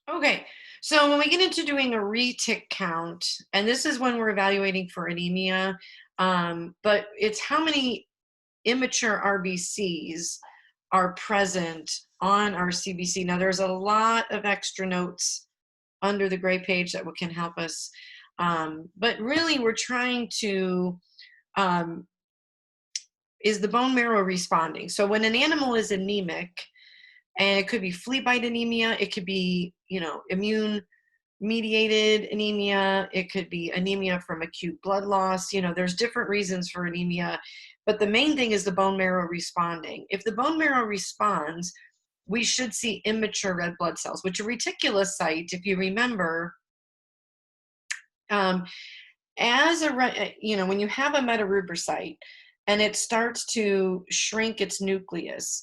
Okay, so when we get into doing a retic count, and this is when we're evaluating for anemia, but it's how many immature RBCs are present on our CBC. Now, there's a lot of extra notes under the gray page that can help us, but really we're trying to, um, is the bone marrow responding? So when an animal is anemic, and it could be flea bite anemia, it could be, immune mediated anemia, it could be anemia from acute blood loss. There's different reasons for anemia, but the main thing is the bone marrow responding. If the bone marrow responds, we should see immature red blood cells, which a reticulocyte, if you remember, um, when you have a metaruberocyte and it starts to shrink its nucleus,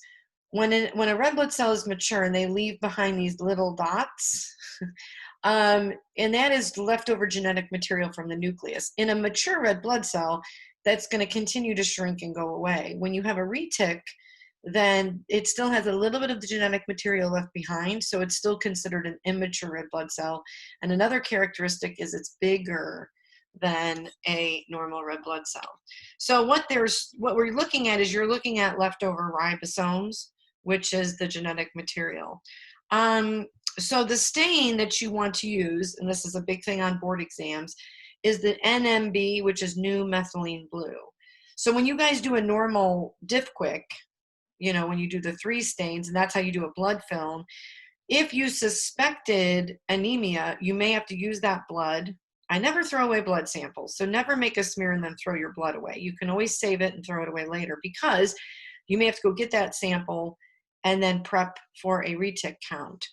when a red blood cell is mature and they leave behind these little dots, and that is leftover genetic material from the nucleus. In a mature red blood cell, that's going to continue to shrink and go away. When you have a retic, then it still has a little bit of the genetic material left behind, so it's still considered an immature red blood cell. And another characteristic is it's bigger than a normal red blood cell. So what we're looking at is you're looking at leftover ribosomes, which is the genetic material. So the stain that you want to use, and this is a big thing on board exams, is the NMB, which is new methylene blue. So when you guys do a normal diff quick, when you do the 3 stains, and that's how you do a blood film, if you suspected anemia, you may have to use that blood. I never throw away blood samples, so never make a smear and then throw your blood away. You can always save it and throw it away later, because you may have to go get that sample and then prep for a retic count.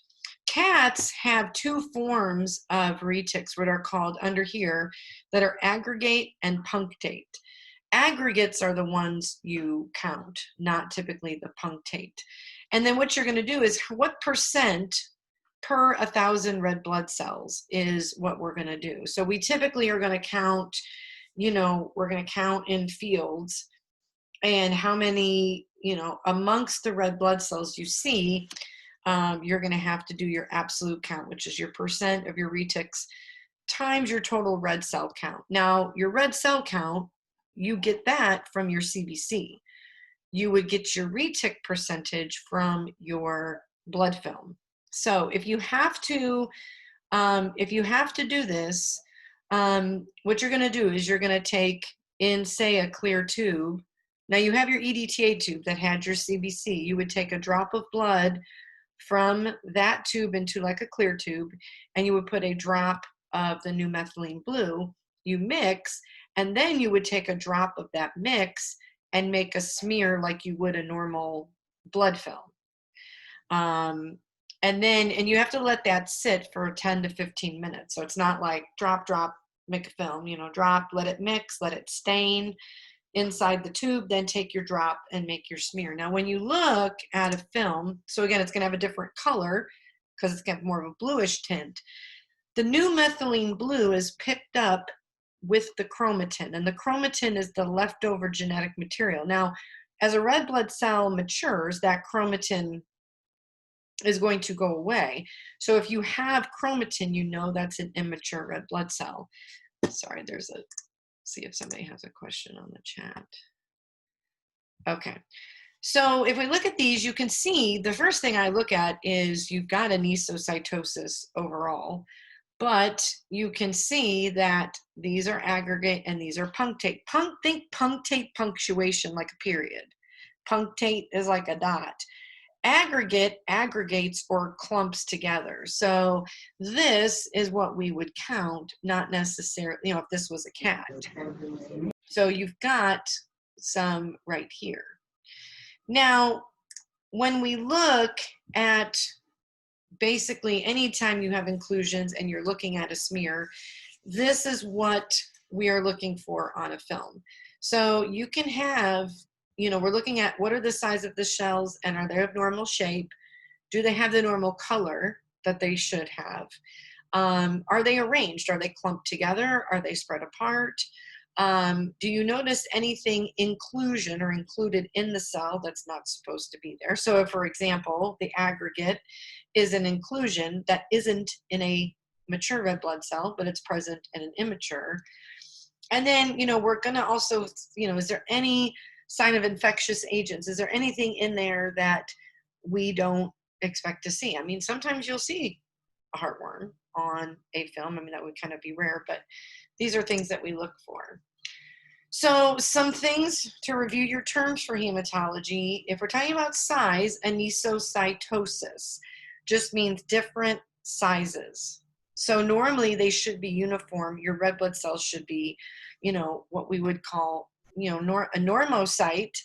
Cats have 2 forms of retics, what are called under here, that are aggregate and punctate. Aggregates are the ones you count, not typically the punctate. And then what you're going to do is what percent per 1,000 red blood cells is what we're going to do. So we typically are going to count, we're going to count in fields, and how many, amongst the red blood cells you see, you're going to have to do your absolute count, which is your percent of your retics times your total red cell count. Now, your red cell count, you get that from your CBC. You would get your retic percentage from your blood film. So if you have to do this, what you're going to do is you're going to take in, say, a clear tube. Now you have your EDTA tube that had your CBC. You would take a drop of blood from that tube into like a clear tube, and you would put a drop of the new methylene blue. You mix, and then you would take a drop of that mix and make a smear like you would a normal blood film. And you have to let that sit for 10 to 15 minutes. So it's not like drop, make a film, drop, let it mix, let it stain inside the tube, then take your drop and make your smear. Now, when you look at a film, so again, it's going to have a different color because it's got more of a bluish tint. The new methylene blue is picked up with the chromatin, and the chromatin is the leftover genetic material. Now, as a red blood cell matures, that chromatin is going to go away. So if you have chromatin, that's an immature red blood cell. Sorry, see if somebody has a question on the chat. Okay. So if we look at these, you can see the first thing I look at is you've got anisocytosis overall, but you can see that these are aggregate and these are punctate. Think punctate punctuation like a period. Punctate is like a dot. Aggregate aggregates or clumps together. So this is what we would count, not necessarily, if this was a cat. So you've got some right here. Now, when we look at basically anytime you have inclusions and you're looking at a smear, this is what we are looking for on a film. So you can have, we're looking at what are the size of the shells and are they of normal shape? Do they have the normal color that they should have? Are they arranged? Are they clumped together? Are they spread apart? Do you notice anything inclusion or included in the cell that's not supposed to be there? So if, for example, the aggregate is an inclusion that isn't in a mature red blood cell, but it's present in an immature. And then, we're going to also, is there any sign of infectious agents? Is there anything in there that we don't expect to see? I mean, sometimes you'll see a heartworm on a film. I mean, that would kind of be rare, but these are things that we look for. So some things to review your terms for hematology. If we're talking about size, anisocytosis just means different sizes. So normally they should be uniform. Your red blood cells should be, what we would call, a normocyte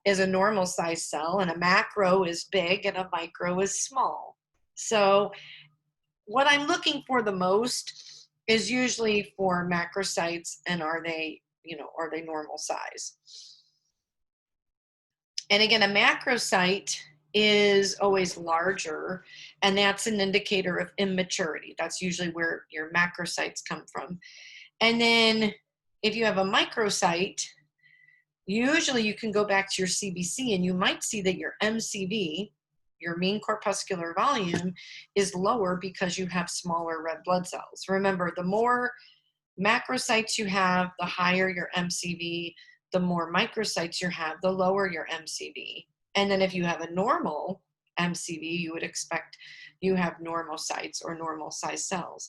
is a normal size cell, and a macro is big and a micro is small. So what I'm looking for the most is usually for macrocytes, and are they normal size? And again, a macrocyte is always larger, and that's an indicator of immaturity. That's usually where your macrocytes come from. And then if you have a microcyte, usually you can go back to your CBC and you might see that your MCV, your mean corpuscular volume, is lower because you have smaller red blood cells. Remember, the more macrocytes you have, the higher your MCV. The more microcytes you have, the lower your MCV. And then if you have a normal MCV, you would expect you have normocytes or normal size cells.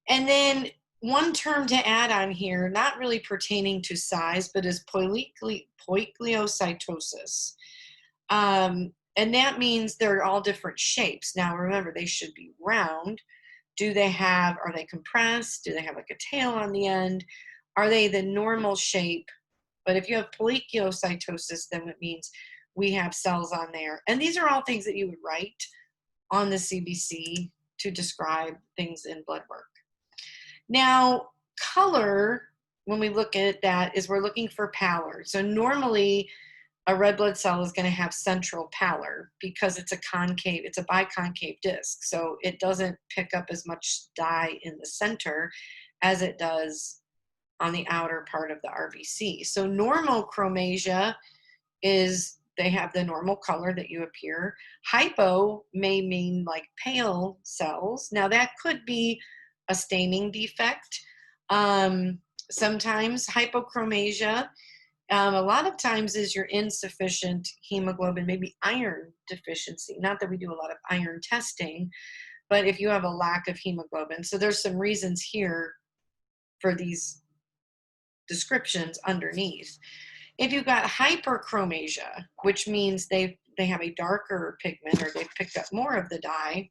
And then one term to add on here, not really pertaining to size, but is poikilocytosis. And that means they're all different shapes. Now remember, they should be round. Are they compressed? Do they have like a tail on the end? Are they the normal shape? But if you have poikilocytosis, then it means we have cells on there. And these are all things that you would write on the CBC to describe things in blood work. Now, color, when we look at that, is we're looking for pallor. So normally a red blood cell is going to have central pallor because it's a biconcave disc. So it doesn't pick up as much dye in the center as it does on the outer part of the RBC. So normochromasia is they have the normal color that you appear. Hypo may mean like pale cells. Now that could be a staining defect. Sometimes hypochromasia, a lot of times is your insufficient hemoglobin, maybe iron deficiency. Not that we do a lot of iron testing, but if you have a lack of hemoglobin. So there's some reasons here for these descriptions underneath. If you've got hyperchromasia, which means they have a darker pigment or they've picked up more of the dye,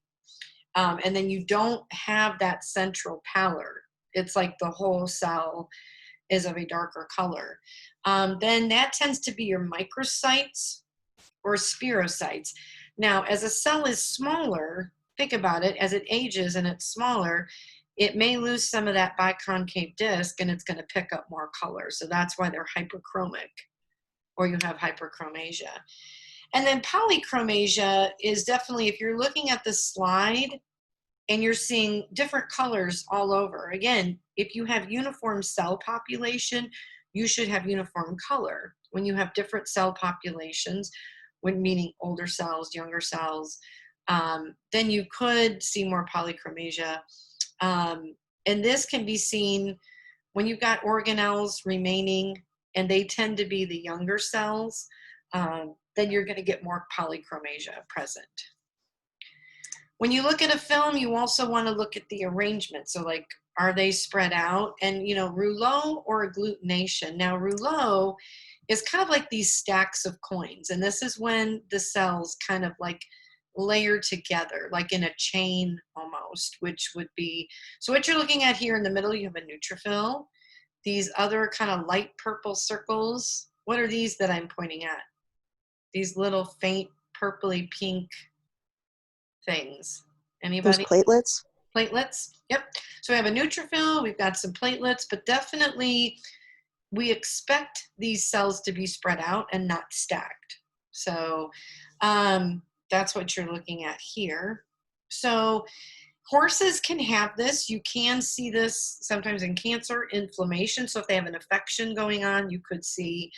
and then you don't have that central pallor, it's like the whole cell is of a darker color, then that tends to be your microcytes or spirocytes. Now, as a cell is smaller, think about it, as it ages and it's smaller, it may lose some of that biconcave disc and it's going to pick up more color. So that's why they're hyperchromic, or you have hyperchromasia. And then polychromasia is definitely, if you're looking at the slide and you're seeing different colors all over. Again, if you have uniform cell population, you should have uniform color. When you have different cell populations, when meaning older cells, younger cells, then you could see more polychromasia. And this can be seen when you've got organelles remaining, and they tend to be the younger cells, then you're going to get more polychromasia present. When you look at a film, you also want to look at the arrangement. So like, are they spread out? And, rouleau or agglutination. Now, rouleau is kind of like these stacks of coins. And this is when the cells kind of like layer together, like in a chain almost, which would be, so what you're looking at here in the middle, you have a neutrophil. These other kind of light purple circles, what are these that I'm pointing at? These little faint purpley pink things. Anybody? Those platelets? Platelets. Yep. So we have a neutrophil, we've got some platelets, but definitely we expect these cells to be spread out and not stacked. So that's what you're looking at here. So Horses can have this. You can see this sometimes in cancer, inflammation. So if they have an infection going on, you could see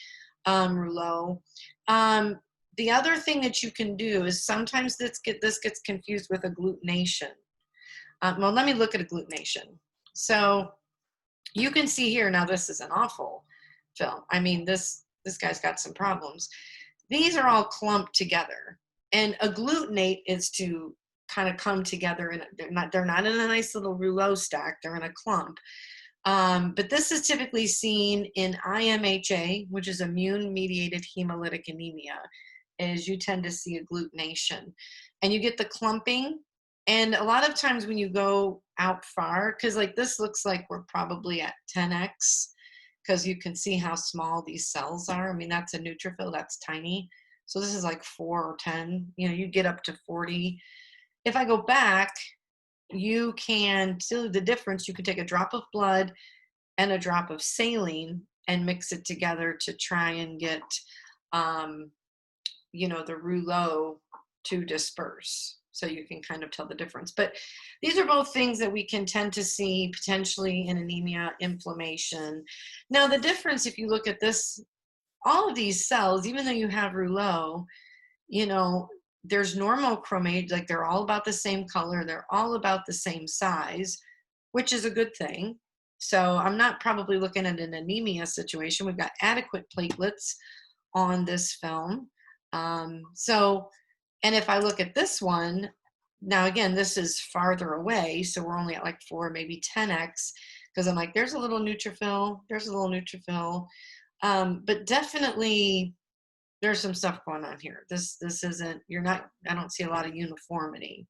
rouleau. Um, the other thing that you can do is sometimes this gets confused with agglutination. Well, let me look at agglutination. So you can see here, now this is an awful film. I mean, this guy's got some problems. These are all clumped together. And agglutinate is to kind of come together, and they're not in a nice little rouleau stack, they're in a clump. But this is typically seen in IMHA, which is immune-mediated hemolytic anemia, is you tend to see agglutination. And you get the clumping. And a lot of times when you go out far, because like this looks like we're probably at 10x, because you can see how small these cells are. I mean, that's a neutrophil, that's tiny. So this is like 4 or 10, you know, you get up to 40. If I go back, you can see the difference. You can take a drop of blood and a drop of saline and mix it together to try and get, you know, the rouleau to disperse. So you can kind of tell the difference. But these are both things that we can tend to see potentially in anemia, inflammation. Now, the difference, if you look at this, all of these cells, even though you have rouleau, you know, there's normal chromate, like they're all about the same color, they're all about the same size, which is a good thing. So I'm not probably looking at an anemia situation. We've got adequate platelets on this film. And if I look at this one, now again, this is farther away, so we're only at like 4, maybe 10x, because I'm like, there's a little neutrophil, there's a little neutrophil. But definitely there's some stuff going on here. This isn't, I don't see a lot of uniformity.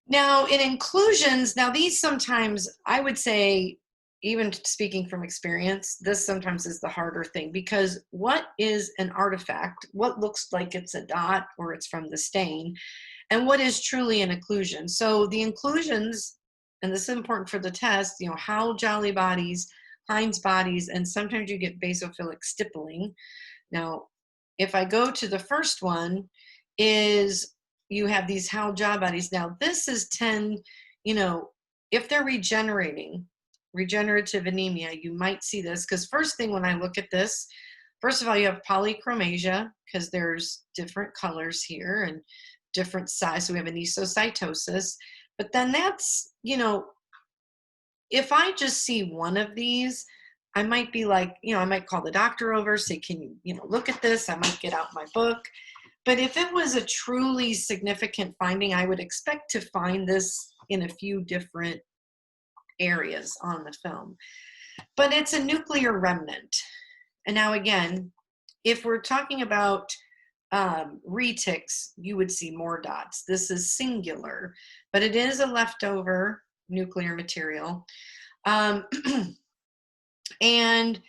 Now in inclusions, now these sometimes, I would say, even speaking from experience, this sometimes is the harder thing, because what is an artifact? What looks like it's a dot or it's from the stain? And what is truly an inclusion? So the inclusions, and this is important for the test, you know, Howell Jolly bodies, Heinz bodies, and sometimes you get basophilic stippling. Now, if I go to the first one, is you have these Howell jaw bodies. Now, this is 10, you know, if they're regenerative anemia, you might see this, because first thing when I look at this, first of all, you have polychromasia, because there's different colors here and different size. So we have anisocytosis. But then that's, you know, if I just see one of these, I might be like, you know, I might call the doctor over, say, can you, you know, look at this? I might get out my book. But if it was a truly significant finding, I would expect to find this in a few different areas on the film. But it's a nuclear remnant. And now again, if we're talking about retics, you would see more dots. This is singular, but it is a leftover nuclear material. And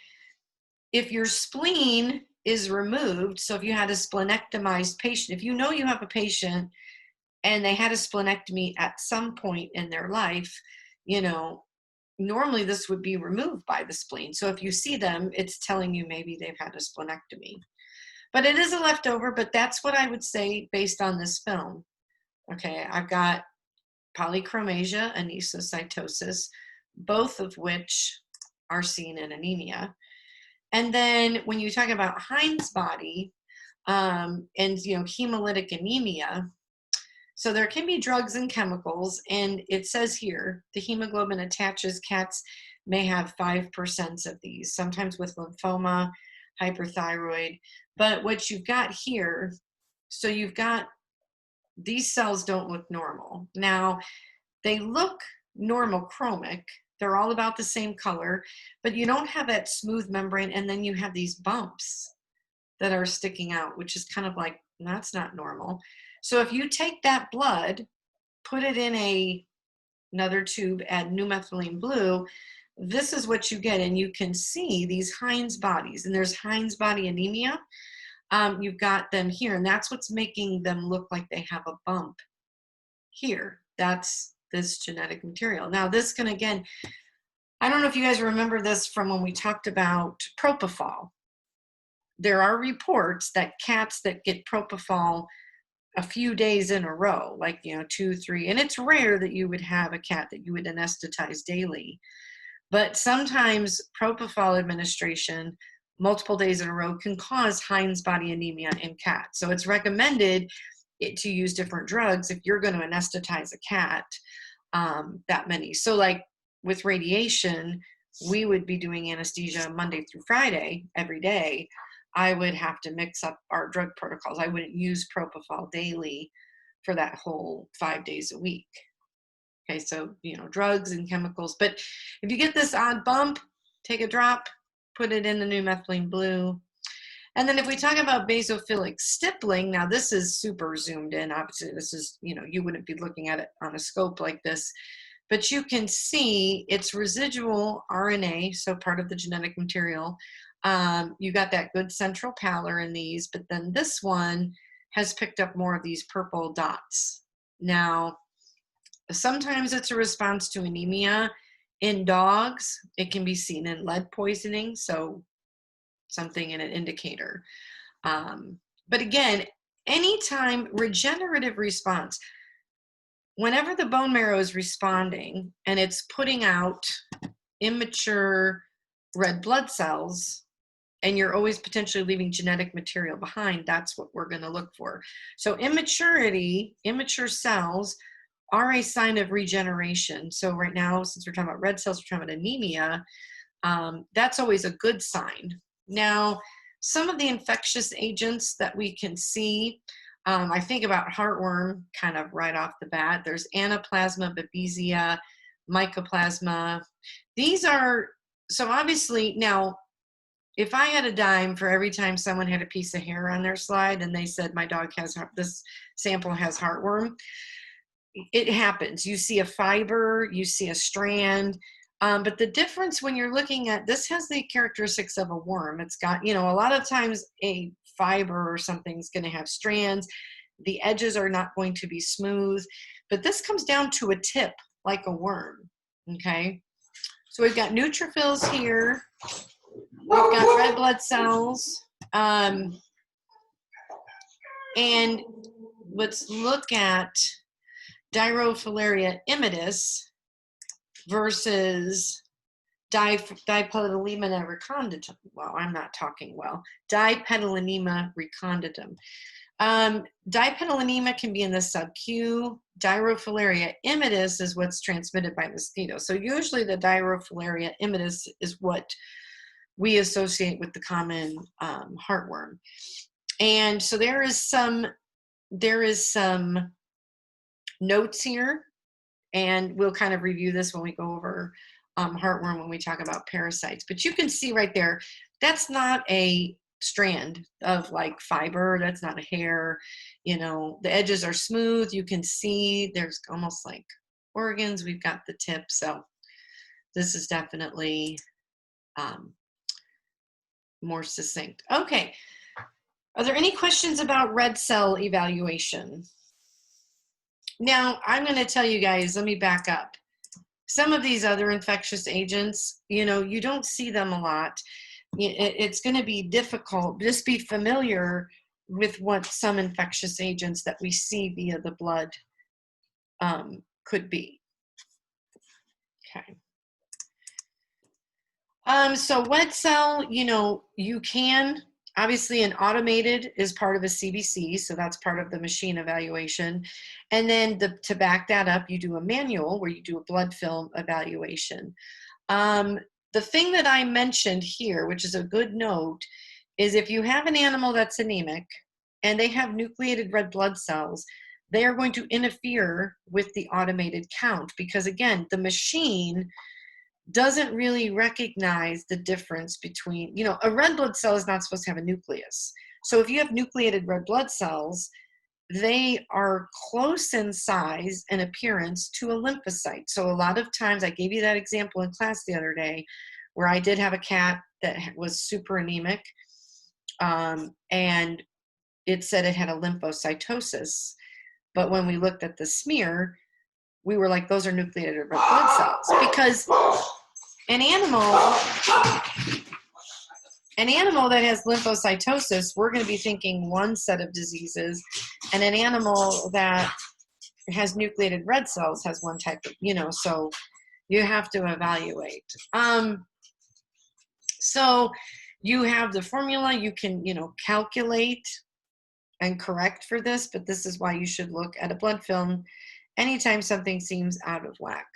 if your spleen is removed, so if you had a splenectomized patient, if you know you have a patient and they had a splenectomy at some point in their life, you know, normally this would be removed by the spleen. So if you see them, it's telling you maybe they've had a splenectomy. But it is a leftover, but that's what I would say based on this film. Okay, I've got polychromasia, anisocytosis, both of which are seen in anemia. And then when you talk about Heinz body and, you know, hemolytic anemia, so there can be drugs and chemicals, and it says here, the hemoglobin attaches, cats may have 5% of these, sometimes with lymphoma, hyperthyroid. But what you've got here, so you've got, these cells don't look normal. Now, they look normal chromic, they're all about the same color, but you don't have that smooth membrane, and then you have these bumps that are sticking out, which is kind of like, that's not normal. So if you take that blood, put it in another tube, add new methylene blue, this is what you get, and you can see these Heinz bodies, and there's Heinz body anemia. You've got them here, and that's what's making them look like they have a bump here. That's this genetic material. Now this can, again, I don't know if you guys remember this from when we talked about propofol. There are reports that cats that get propofol a few days in a row, like, you know, 2, 3, and it's rare that you would have a cat that you would anesthetize daily. But sometimes propofol administration multiple days in a row can cause Heinz body anemia in cats. So it's recommended to use different drugs if you're going to anesthetize a cat that many. So like with radiation, we would be doing anesthesia Monday through Friday every day. I would have to mix up our drug protocols. I wouldn't use propofol daily for that whole 5 days a week. Okay, so, you know, drugs and chemicals. But if you get this odd bump, take a drop, put it in the new methylene blue. And then if we talk about basophilic stippling, now this is super zoomed in. Obviously, this is, you know, you wouldn't be looking at it on a scope like this. But you can see it's residual RNA, so part of the genetic material. You got that good central pallor in these, but then this one has picked up more of these purple dots. Now, sometimes it's a response to anemia. In dogs, it can be seen in lead poisoning, so something in an indicator. But again, anytime regenerative response, whenever the bone marrow is responding and it's putting out immature red blood cells, and you're always potentially leaving genetic material behind, that's what we're going to look for. So immaturity, immature cells are a sign of regeneration. So right now, since we're talking about red cells, we're talking about anemia, that's always a good sign. Now, some of the infectious agents that we can see, I think about heartworm kind of right off the bat. There's Anaplasma, Babesia, Mycoplasma. These are, so obviously now, if I had a dime for every time someone had a piece of hair on their slide and they said my dog has, this sample has heartworm, it happens. You see a fiber, you see a strand, but the difference when you're looking at, this has the characteristics of a worm. It's got, you know, a lot of times a fiber or something's going to have strands. The edges are not going to be smooth, but this comes down to a tip like a worm, okay? So we've got neutrophils here. We've got red blood cells. And let's look at Dirofilaria immitis versus Dipetalema reconditum. Well, I'm not talking well. Dipetalema reconditum. Dipetalema can be in the sub-Q. Dirofilaria immitis is what's transmitted by mosquitoes. So usually the Dirofilaria immitis is what we associate with the common heartworm. And so there is some notes here, and we'll kind of review this when we go over heartworm when we talk about parasites. But you can see right there, that's not a strand of like fiber, that's not a hair, you know, the edges are smooth. You can see there's almost like organs. We've got the tip, so this is definitely more succinct. Okay, are there any questions about red cell evaluation? Now, I'm going to tell you guys, let me back up. Some of these other infectious agents, you know, you don't see them a lot. It's going to be difficult. Just be familiar with what some infectious agents that we see via the blood could be. Okay. So wet cell, you know, you can, obviously an automated is part of a CBC, so that's part of the machine evaluation. And then to back that up, you do a manual where you do a blood film evaluation. The thing that I mentioned here, which is a good note, is if you have an animal that's anemic and they have nucleated red blood cells, they are going to interfere with the automated count because, again, the machine doesn't really recognize the difference between, you know, a red blood cell is not supposed to have a nucleus. So if you have nucleated red blood cells, they are close in size and appearance to a lymphocyte. So a lot of times, I gave you that example in class the other day where I did have a cat that was super anemic, and it said it had a lymphocytosis. But when we looked at the smear, we were like, those are nucleated red blood cells. Because an animal that has lymphocytosis, we're going to be thinking one set of diseases. And an animal that has nucleated red cells has one type of, so you have to evaluate. So you have the formula, you can, calculate and correct for this, but this is why you should look at a blood film anytime something seems out of whack.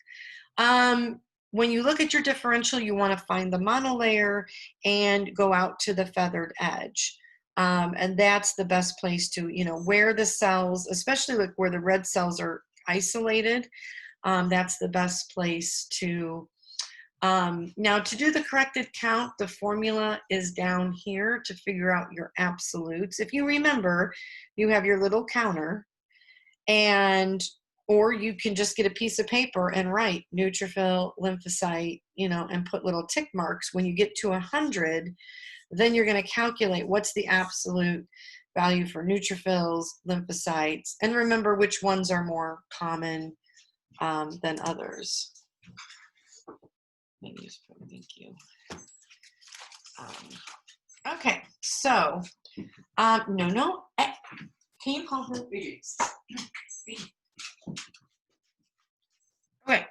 When you look at your differential, you want to find the monolayer and go out to the feathered edge. And that's the best place to, where the cells, especially like where the red cells are isolated, that's the best place to. Now, to do the corrected count, the formula is down here to figure out your absolutes. If you remember, you have your little counter, or you can just get a piece of paper and write neutrophil, lymphocyte, and put little tick marks. When you get to 100, then you're going to calculate what's the absolute value for neutrophils, lymphocytes, and remember which ones are more common than others. Maybe just put thank you. Okay, so no. Can you call her? Okay.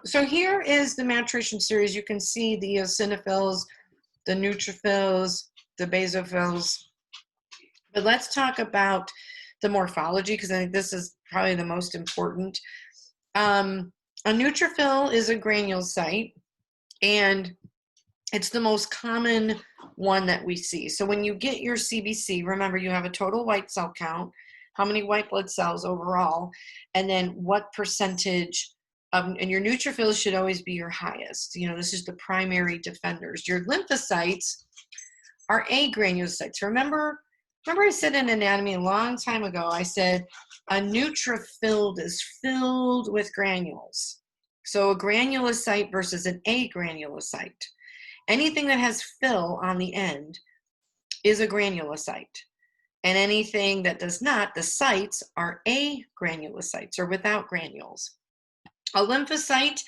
So here is the maturation series. You can see the eosinophils, the neutrophils, the basophils. But let's talk about the morphology, because I think this is probably the most important. A neutrophil is a granulocyte, and it's the most common one that we see. So when you get your CBC, remember you have a total white cell count, how many white blood cells overall, and then what percentage of, and your neutrophils should always be your highest. This is the primary defenders. Your lymphocytes are agranulocytes. Remember I said in anatomy a long time ago, I said a neutrophil is filled with granules. So a granulocyte versus an agranulocyte. Anything that has fill on the end is a granulocyte. And anything that does not, the sites are agranulocytes or without granules. A lymphocyte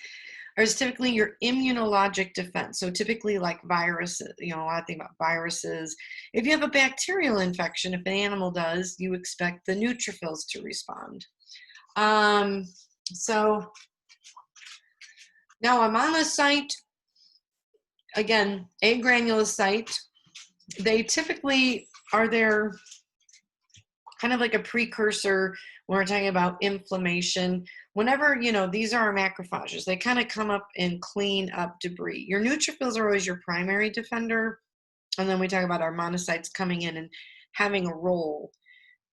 is typically your immunologic defense. So typically like viruses, a lot of things about viruses. If you have a bacterial infection, if an animal does, you expect the neutrophils to respond. So now a monocyte, again, agranulocyte, they typically are there kind of like a precursor when we're talking about inflammation. Whenever, these are our macrophages, they kind of come up and clean up debris. Your neutrophils are always your primary defender. And then we talk about our monocytes coming in and having a role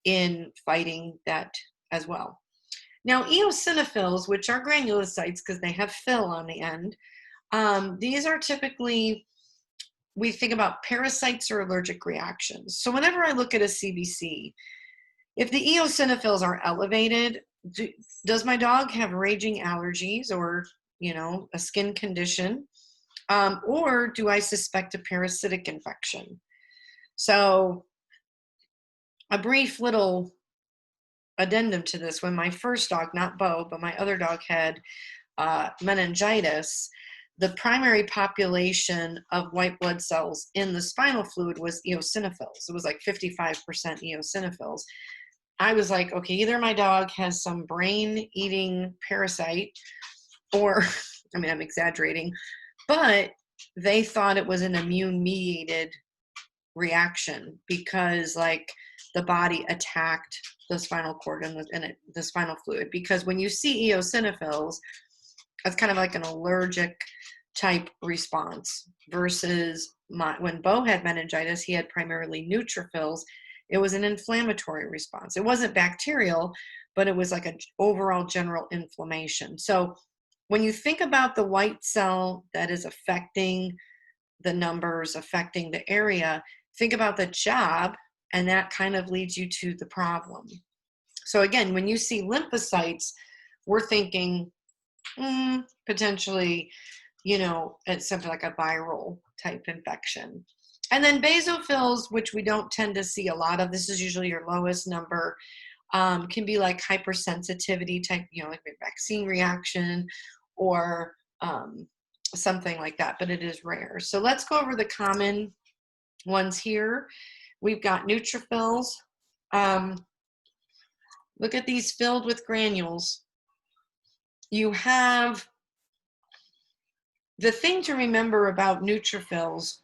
in fighting that as well. Now, eosinophils, which are granulocytes because they have fill on the end, these are typically, we think about parasites or allergic reactions. So whenever I look at a CBC, if the eosinophils are elevated, does my dog have raging allergies or, a skin condition? Or do I suspect a parasitic infection? So a brief little addendum to this, when my first dog, not Bo, but my other dog had meningitis, the primary population of white blood cells in the spinal fluid was eosinophils. It was like 55% eosinophils. I was like, okay, either my dog has some brain-eating parasite or, I'm exaggerating, but they thought it was an immune-mediated reaction because like the body attacked the spinal cord and the spinal fluid. Because when you see eosinophils, it's kind of like an allergic type response versus when Bo had meningitis, he had primarily neutrophils. It was an inflammatory response. It wasn't bacterial, but it was like an overall general inflammation. So when you think about the white cell that is affecting the numbers, affecting the area, think about the job, and that kind of leads you to the problem. So again, when you see lymphocytes, we're thinking potentially, it's something like a viral type infection. And then basophils, which we don't tend to see a lot of, this is usually your lowest number, can be like hypersensitivity type, like a vaccine reaction or something like that, but it is rare. So let's go over the common ones here. We've got neutrophils. Look at these filled with granules. You have the thing to remember about neutrophils.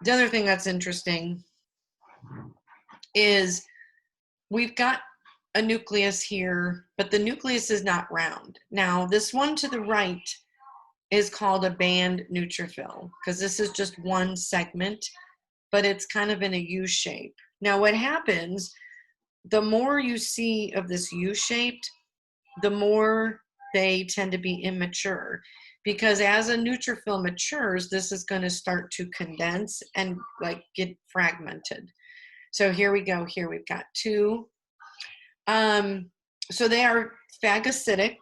The other thing that's interesting is we've got a nucleus here, but the nucleus is not round. Now, this one to the right is called a band neutrophil because this is just one segment, but it's kind of in a U shape. Now, what happens, the more you see of this U-shaped, the more they tend to be immature, because as a neutrophil matures, this is going to start to condense and like get fragmented. So here we go. Here we've got two. So they are phagocytic,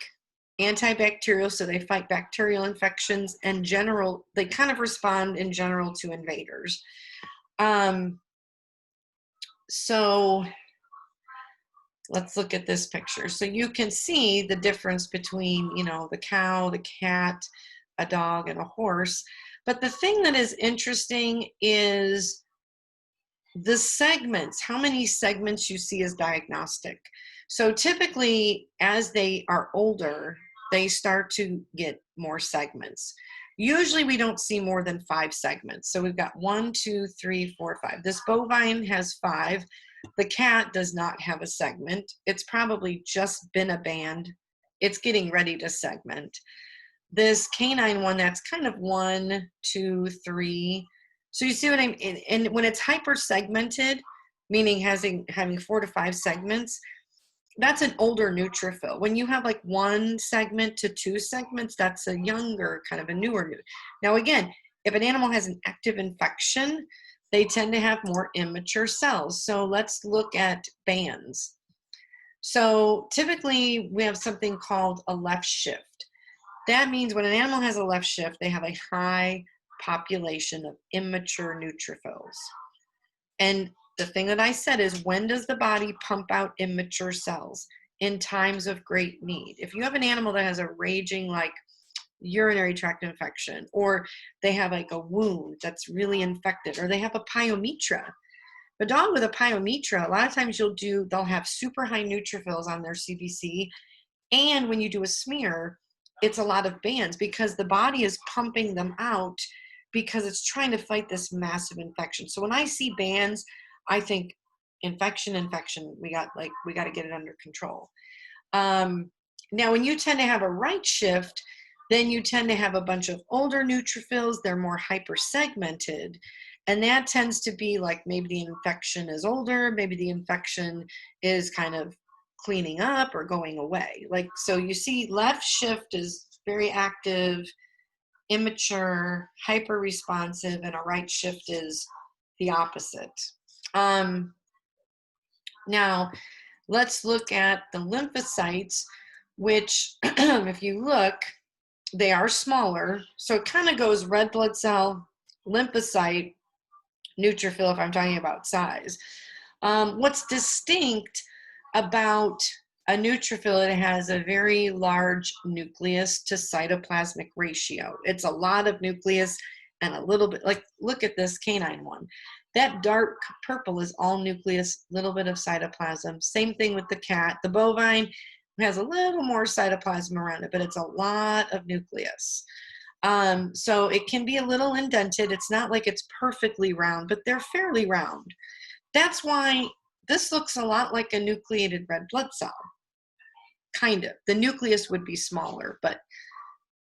antibacterial, so they fight bacterial infections, and general, they kind of respond in general to invaders. So let's look at this picture. So you can see the difference between, you know, the cow, the cat, a dog, and a horse. But the thing that is interesting is the segments, how many segments you see as diagnostic. So typically, as they are older, they start to get more segments. Usually we don't see more than 5 segments. So we've got 1, 2, 3, 4, 5. This bovine has 5. The cat does not have a segment. It's probably just been a band. It's getting ready to segment. This canine one, that's kind of 1, 2, 3. So you see what I mean? And when it's hyper segmented, meaning having 4 to 5 segments, that's an older neutrophil. When you have like 1 segment to 2 segments, that's a younger, kind of a newer. Now again, if an animal has an active infection, they tend to have more immature cells. So let's look at bands. So typically we have something called a left shift. That means when an animal has a left shift, they have a high population of immature neutrophils. And the thing that I said is, when does the body pump out immature cells? In times of great need. If you have an animal that has a raging like urinary tract infection, or they have like a wound that's really infected, or they have a pyometra. A dog with a pyometra, a lot of times they'll have super high neutrophils on their CBC, and when you do a smear, it's a lot of bands because the body is pumping them out because it's trying to fight this massive infection. So when I see bands, I think infection, we got to get it under control. Now, when you tend to have a right shift, then you tend to have a bunch of older neutrophils. They're more hypersegmented. And that tends to be like maybe the infection is older, maybe the infection is kind of cleaning up or going away. Like, so you see left shift is very active, immature, hyper responsive, and a right shift is the opposite. Now, let's look at the lymphocytes, which if you look, they are smaller. So it kind of goes red blood cell, lymphocyte, neutrophil, if I'm talking about size. What's distinct about a neutrophil, it has a very large nucleus to cytoplasmic ratio. It's a lot of nucleus and a little bit, like, look at this canine one. That dark purple is all nucleus, little bit of cytoplasm. Same thing with the cat. The bovine has a little more cytoplasm around it, but it's a lot of nucleus. So it can be a little indented. It's not like it's perfectly round, but they're fairly round. That's why this looks a lot like a nucleated red blood cell. Kind of. The nucleus would be smaller, but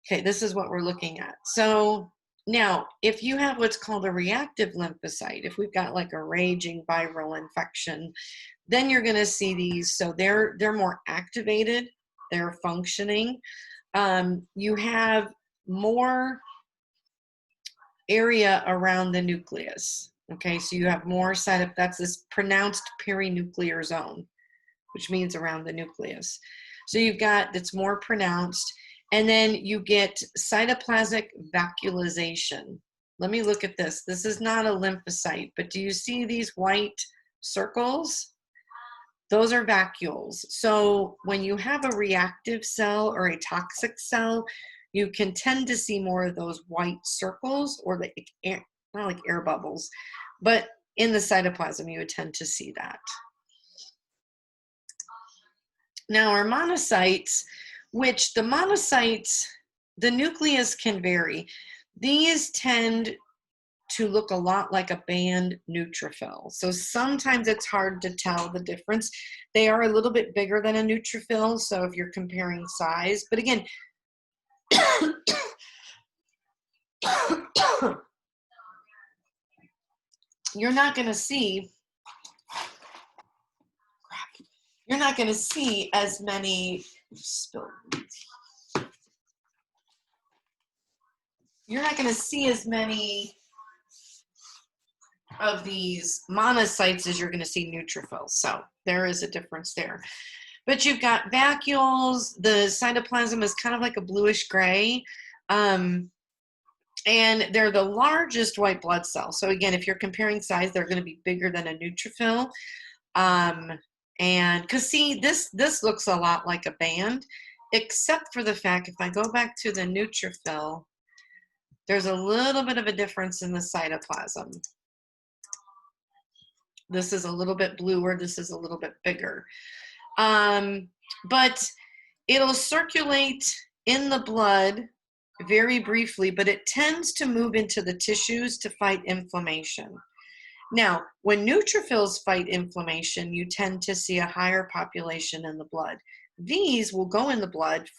okay, this is what we're looking at. So now, if you have what's called a reactive lymphocyte, if we've got like a raging viral infection, then you're going to see these. So they're more activated, they're functioning. You have more area around the nucleus. Okay, so you have more that's this pronounced perinuclear zone, which means around the nucleus. So you've got, it's more pronounced. And then you get cytoplasmic vacuolization. Let me look at this. This is not a lymphocyte, but do you see these white circles? Those are vacuoles. So when you have a reactive cell or a toxic cell, you can tend to see more of those white circles, or the air, not like air bubbles, but in the cytoplasm you would tend to see that. Now our monocytes, which the monocytes, the nucleus can vary. These tend to look a lot like a band neutrophil. So sometimes it's hard to tell the difference. They are a little bit bigger than a neutrophil, so if you're comparing size, but again, you're not going to see as many you're not going to see as many of these monocytes as you're going to see neutrophils. So there is a difference there. But you've got vacuoles. The cytoplasm is kind of like a bluish gray. And they're the largest white blood cell. So again, if you're comparing size, they're going to be bigger than a neutrophil. And because see, this looks a lot like a band, except for the fact, if I go back to the neutrophil, there's a little bit of a difference in the cytoplasm. This is a little bit bluer, this is a little bit bigger. But it'll circulate in the blood very briefly, but it tends to move into the tissues to fight inflammation. Now, when neutrophils fight inflammation, you tend to see a higher population in the blood. These will go in the blood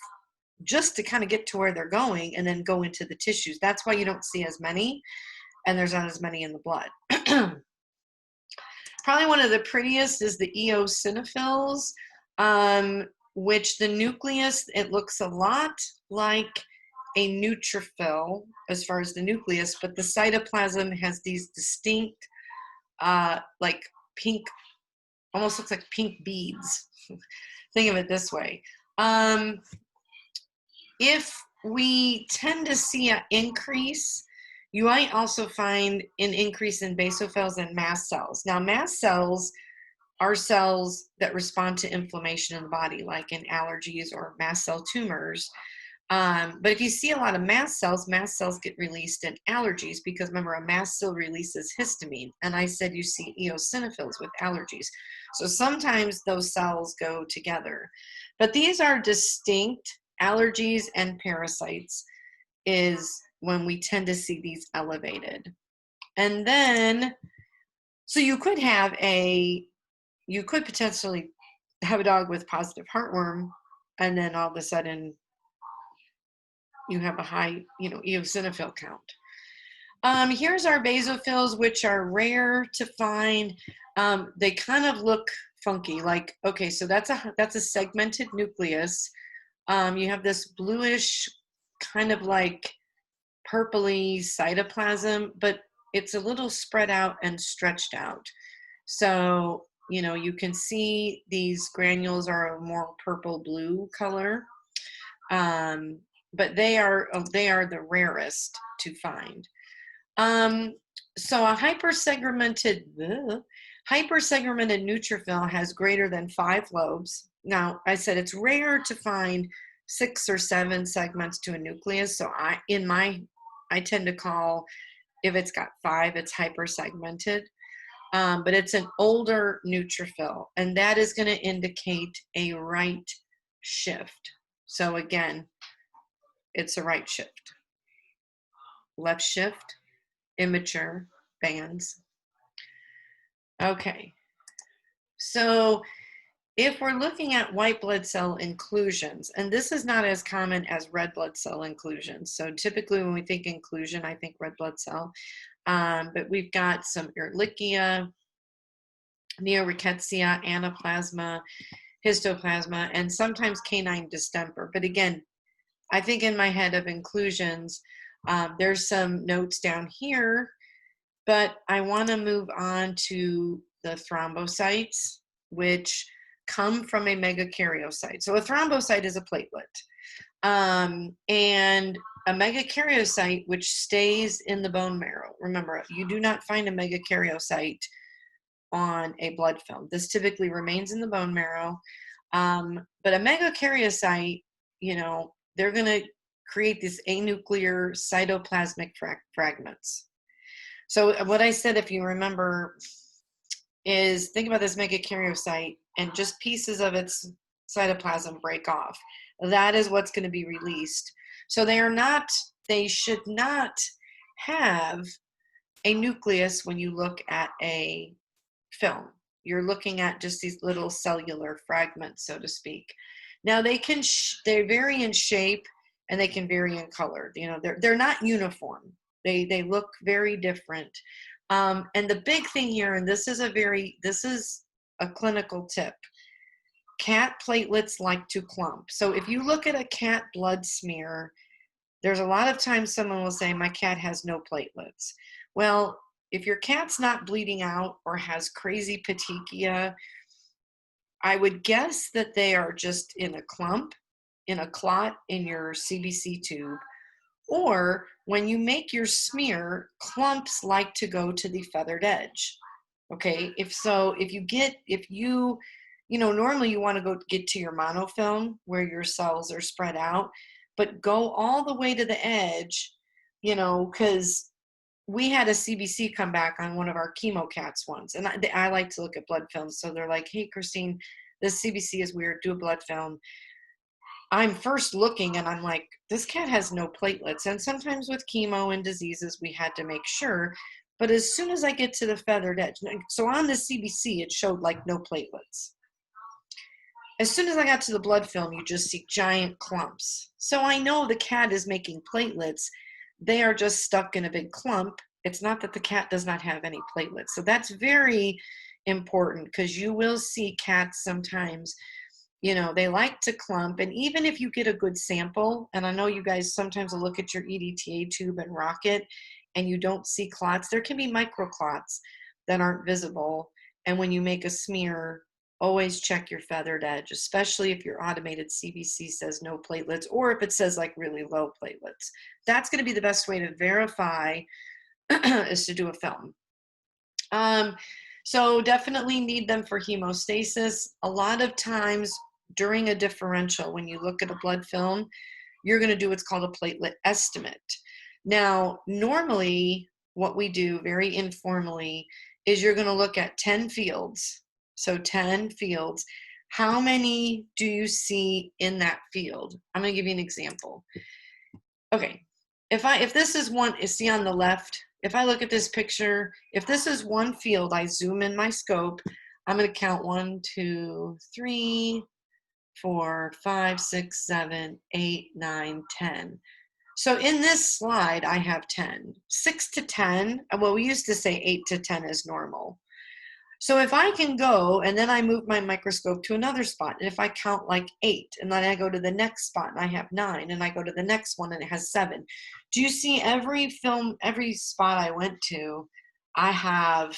just to kind of get to where they're going and then go into the tissues. That's why you don't see as many, and there's not as many in the blood. Probably one of the prettiest is the eosinophils, which the nucleus, it looks a lot like a neutrophil as far as the nucleus, but the cytoplasm has these distinct, like pink, almost looks like pink beads. Think of it this way. If we tend to see an increase, you might also find an increase in basophils and mast cells. Now, mast cells are cells that respond to inflammation in the body, like in allergies or mast cell tumors. But if you see a lot of mast cells get released in allergies because remember, a mast cell releases histamine. And I said you see eosinophils with allergies. So sometimes those cells go together. But these are distinct. Allergies and parasites is when we tend to see these elevated. And then, so you could potentially have a dog with positive heartworm, and then all of a sudden you have a high, eosinophil count. Here's our basophils, which are rare to find. They kind of look funky, like, okay, so that's a segmented nucleus. You have this bluish, kind of like purpley cytoplasm, but it's a little spread out and stretched out. So, you can see these granules are a more purple blue color. But they are the rarest to find. So a hypersegmented neutrophil has greater than 5 lobes. Now, I said it's rare to find 6 or 7 segments to a nucleus. So I tend to call, if it's got 5, it's hypersegmented. But it's an older neutrophil, and that is going to indicate a right shift. So again, it's a right shift. Left shift, immature, bands. Okay, so if we're looking at white blood cell inclusions, and this is not as common as red blood cell inclusions. So typically when we think inclusion, I think red blood cell. But we've got some Ehrlichia, Neorickettsia, Anaplasma, Histoplasma, and sometimes canine distemper. But again, I think in my head of inclusions, there's some notes down here, but I want to move on to the thrombocytes, which come from a megakaryocyte. So a thrombocyte is a platelet. And a megakaryocyte, which stays in the bone marrow. Remember, you do not find a megakaryocyte on a blood film. This typically remains in the bone marrow. But a megakaryocyte, they're going to create these anuclear cytoplasmic fragments. So what I said, if you remember, is think about this megakaryocyte and just pieces of its cytoplasm break off. That is what's going to be released. So they should not have a nucleus when you look at a film. You're looking at just these little cellular fragments, so to speak. Now they vary in shape and they can vary in color. They're not uniform. They look very different. And the big thing here, and this is a clinical tip. Cat platelets like to clump. So if you look at a cat blood smear, there's a lot of times someone will say, my cat has no platelets. Well, if your cat's not bleeding out or has crazy petechia, I would guess that they are just in a clump, in a clot in your CBC tube. Or when you make your smear, clumps like to go to the feathered edge. Okay, normally you want to go get to your monofilm where your cells are spread out, but go all the way to the edge, because we had a CBC come back on one of our chemo cats once, and I like to look at blood films. So they're like, hey, Christine, this CBC is weird, do a blood film. I'm first looking and I'm like, this cat has no platelets. And sometimes with chemo and diseases, we had to make sure. But as soon as I get to the feathered edge, so on the CBC, it showed like no platelets. As soon as I got to the blood film, you just see giant clumps. So I know the cat is making platelets. They are just stuck in a big clump. It's not that the cat does not have any platelets. So that's very important, because you will see cats sometimes, they like to clump. And even if you get a good sample, and I know you guys sometimes will look at your EDTA tube and rock it, and you don't see clots, there can be microclots that aren't visible. And when you make a smear, always check your feathered edge, especially if your automated CBC says no platelets, or if it says like really low platelets. That's going to be the best way to verify is to do a film. So definitely need them for hemostasis. A lot of times during a differential, when you look at a blood film, you're going to do what's called a platelet estimate. Now, normally what we do very informally is you're going to look at 10 fields. So 10 fields. How many do you see in that field? I'm going to give you an example. Okay. If this is one, see on the left, if I look at this picture, if this is one field, I zoom in my scope, I'm going to count 1, 2, 3, 4, 5, 6, 7, 8, 9, 10. So in this slide, I have 10. 6 to 10, well, we used to say 8 to 10 is normal. So if I can go and then I move my microscope to another spot, and if I count like 8, and then I go to the next spot and I have 9, and I go to the next one and it has 7. Do you see every spot I went to, I have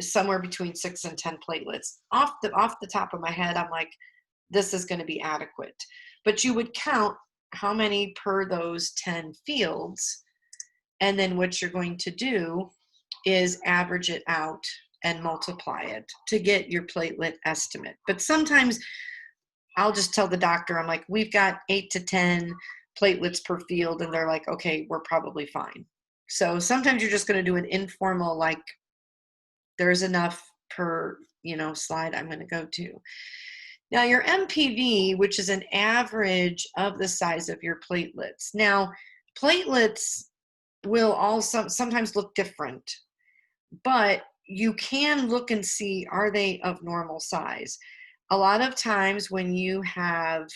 somewhere between 6 and 10 platelets. Off the top of my head, I'm like, this is going to be adequate. But you would count how many per those 10 fields, and then what you're going to do is average it out and multiply it to get your platelet estimate. But sometimes I'll just tell the doctor, I'm like, we've got 8 to 10 platelets per field, and they're like, okay, we're probably fine. So sometimes you're just going to do an informal, like, there's enough per, slide I'm going to go to. Now your MPV, which is an average of the size of your platelets. Now, platelets will also sometimes look different, but you can look and see, are they of normal size? A lot of times when you have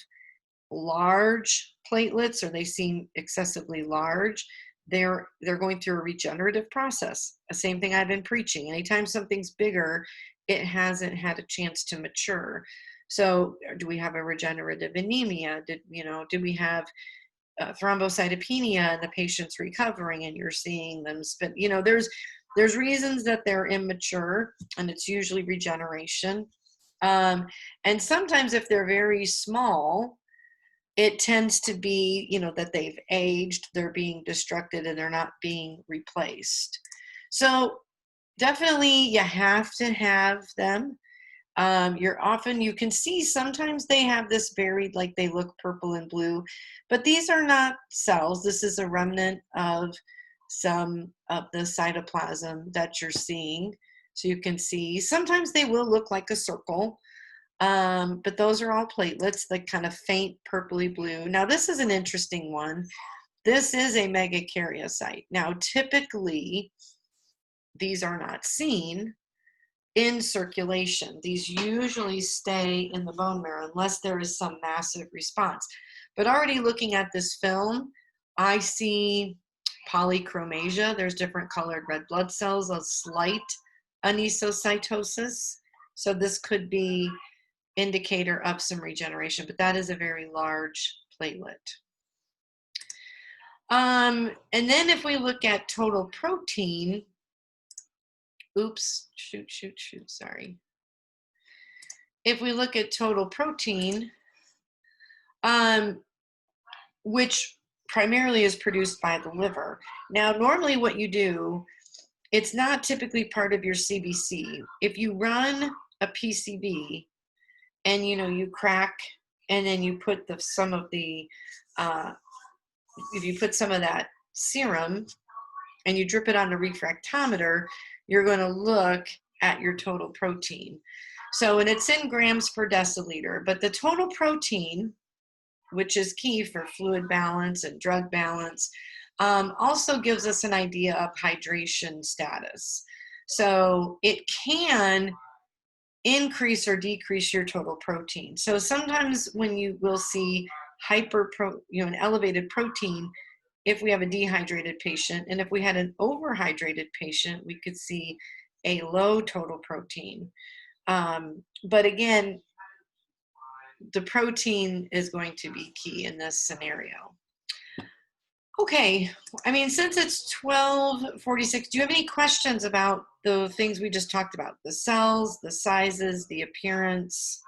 large platelets, or they seem excessively large, they're going through a regenerative process. The same thing I've been preaching. Anytime something's bigger, it hasn't had a chance to mature. So do we have a regenerative anemia? Did we have thrombocytopenia and the patient's recovering and you're seeing them spin? There's reasons that they're immature, and it's usually regeneration. And sometimes if they're very small, it tends to be, that they've aged, they're being destructed, and they're not being replaced. So definitely you have to have them. You can see sometimes they have this varied, like they look purple and blue, but these are not cells. This is a remnant of some of the cytoplasm that you're seeing. So you can see sometimes they will look like a circle. But those are all platelets, the kind of faint purpley blue. Now, this is an interesting one. This is a megakaryocyte. Now, typically, these are not seen in circulation. These usually stay in the bone marrow unless there is some massive response. But already looking at this film, I see polychromasia. There's different colored red blood cells, a slight anisocytosis. So this could be indicator of some regeneration, but that is a very large platelet. And then if we look at total protein, oops, sorry. If we look at total protein, which primarily is produced by the liver. Now, normally what you do, it's not typically part of your CBC. If you run a PCB and you crack and then you put some of that serum and you drip it on a refractometer, you're going to look at your total protein. So, and it's in grams per deciliter, but the total protein, which is key for fluid balance and drug balance, also gives us an idea of hydration status. So it can increase or decrease your total protein. So sometimes when you will see an elevated protein, if we have a dehydrated patient, and if we had an overhydrated patient, we could see a low total protein. But again, the protein is going to be key in this scenario. Okay, I mean, since it's 12:46, do you have any questions about the things we just talked about? The cells, the sizes, the appearance?